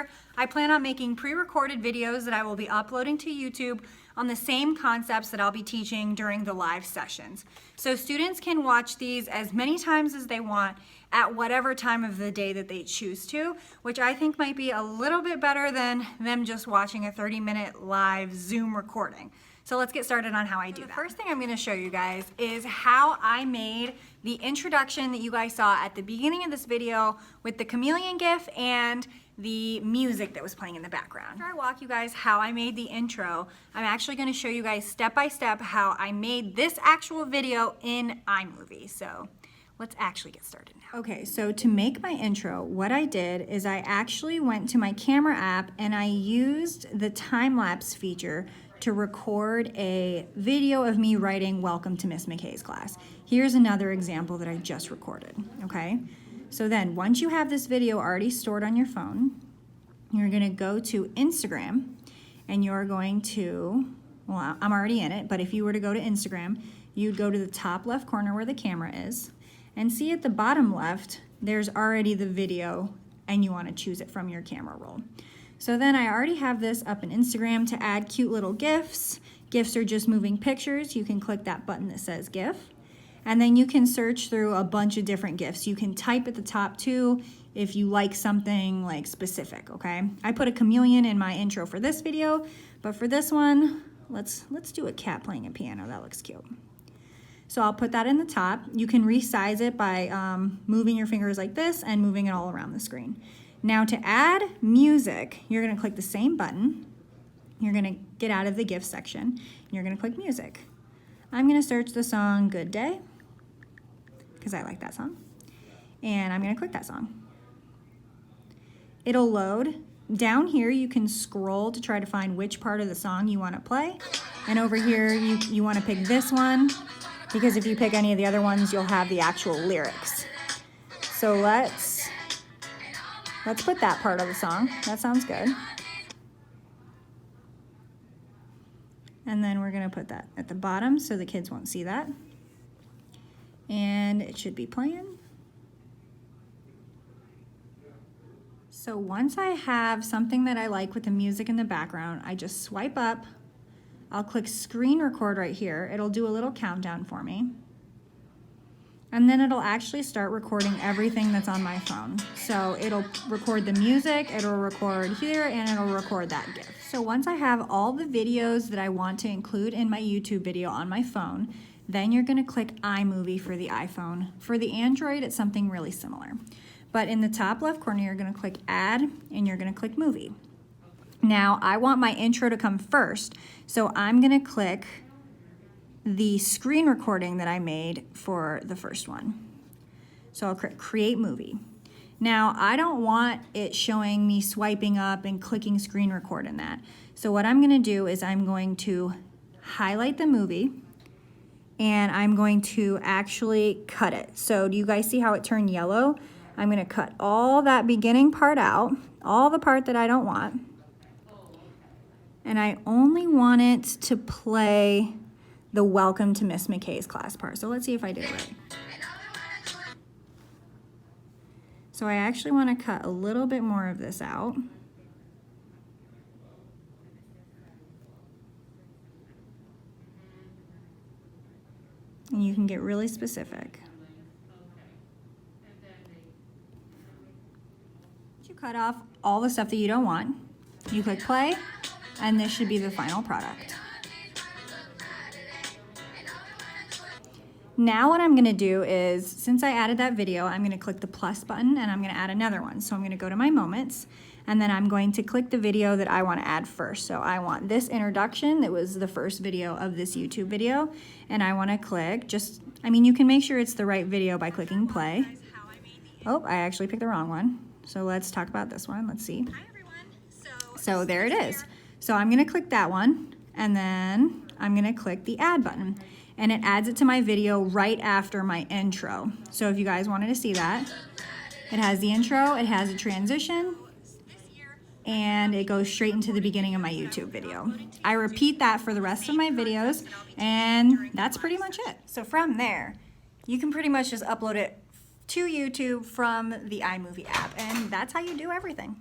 year, I plan on making pre-recorded videos that I will be uploading to YouTube on the same concepts that I'll be teaching during the live sessions. So students can watch these as many times as they want at whatever time of the day that they choose to, which I think might be a little bit better than them just watching a 30-minute live Zoom recording. So let's get started on how I do that. The first thing I'm gonna show you guys is how I made the introduction that you guys saw at the beginning of this video with the chameleon gif and the music that was playing in the background. After I walk you guys how I made the intro, I'm actually gonna show you guys step by step how I made this actual video in iMovie. So let's actually get started now. Okay, so to make my intro, what I did is I actually went to my camera app and I used the time-lapse feature to record a video of me writing "Welcome to Miss McKay's class." Here's another example that I just recorded, okay? So then once you have this video already stored on your phone, you're gonna go to Instagram and you're going to, well, I'm already in it, but if you were to go to Instagram, you'd go to the top left corner where the camera is and see at the bottom left, there's already the video and you wanna choose it from your camera roll. So then I already have this up in Instagram to add cute little GIFs. GIFs are just moving pictures. You can click that button that says GIF. And then you can search through a bunch of different GIFs. You can type at the top too if you like something like specific, okay? I put a chameleon in my intro for this video, but for this one, let's do a cat playing a piano. That looks cute. So I'll put that in the top. You can resize it by moving your fingers like this and moving it all around the screen. Now to add music, you're gonna click the same button. You're gonna get out of the GIF section. And you're gonna click music. I'm gonna search the song Good Day, because I like that song. And I'm gonna click that song. It'll load. Down here, you can scroll to try to find which part of the song you wanna play. And over here, you wanna pick this one, because if you pick any of the other ones, you'll have the actual lyrics. So let's put that part of the song. That sounds good. And then we're gonna put that at the bottom so the kids won't see that. And it should be playing. So once I have something that I like with the music in the background, I just swipe up. I'll click screen record right here. It'll do a little countdown for me. And then it'll actually start recording everything that's on my phone. So it'll record the music, it'll record here, and it'll record that GIF. So once I have all the videos that I want to include in my YouTube video on my phone, then you're gonna click iMovie for the iPhone. For the Android, it's something really similar. But in the top left corner, you're gonna click Add, and you're gonna click Movie. Now, I want my intro to come first, so I'm gonna click the screen recording that I made for the first one. So I'll click Create Movie. Now, I don't want it showing me swiping up and clicking screen record in that. So what I'm gonna do is I'm going to highlight the movie and I'm going to actually cut it. So do you guys see how it turned yellow? I'm gonna cut all that beginning part out, all the part that I don't want. And I only want it to play the Welcome to Miss McKay's class part. So let's see if I did it right. So I actually want to cut a little bit more of this out. And you can get really specific. You cut off all the stuff that you don't want. You click play, and this should be the final product. Now what I'm gonna do is, since I added that video, I'm gonna click the plus button and I'm gonna add another one. So I'm gonna go to my moments and then I'm going to click the video that I wanna add first. So I want this introduction that was the first video of this YouTube video, and I wanna click you can make sure it's the right video by clicking play. Oh, I actually picked the wrong one. So let's talk about this one, let's see. Hi everyone. So there it is. So I'm gonna click that one and then I'm gonna click the add button. And it adds it to my video right after my intro. So if you guys wanted to see that, it has the intro, it has a transition, and it goes straight into the beginning of my YouTube video. I repeat that for the rest of my videos, and that's pretty much it. So from there, you can pretty much just upload it to YouTube from the iMovie app, and that's how you do everything.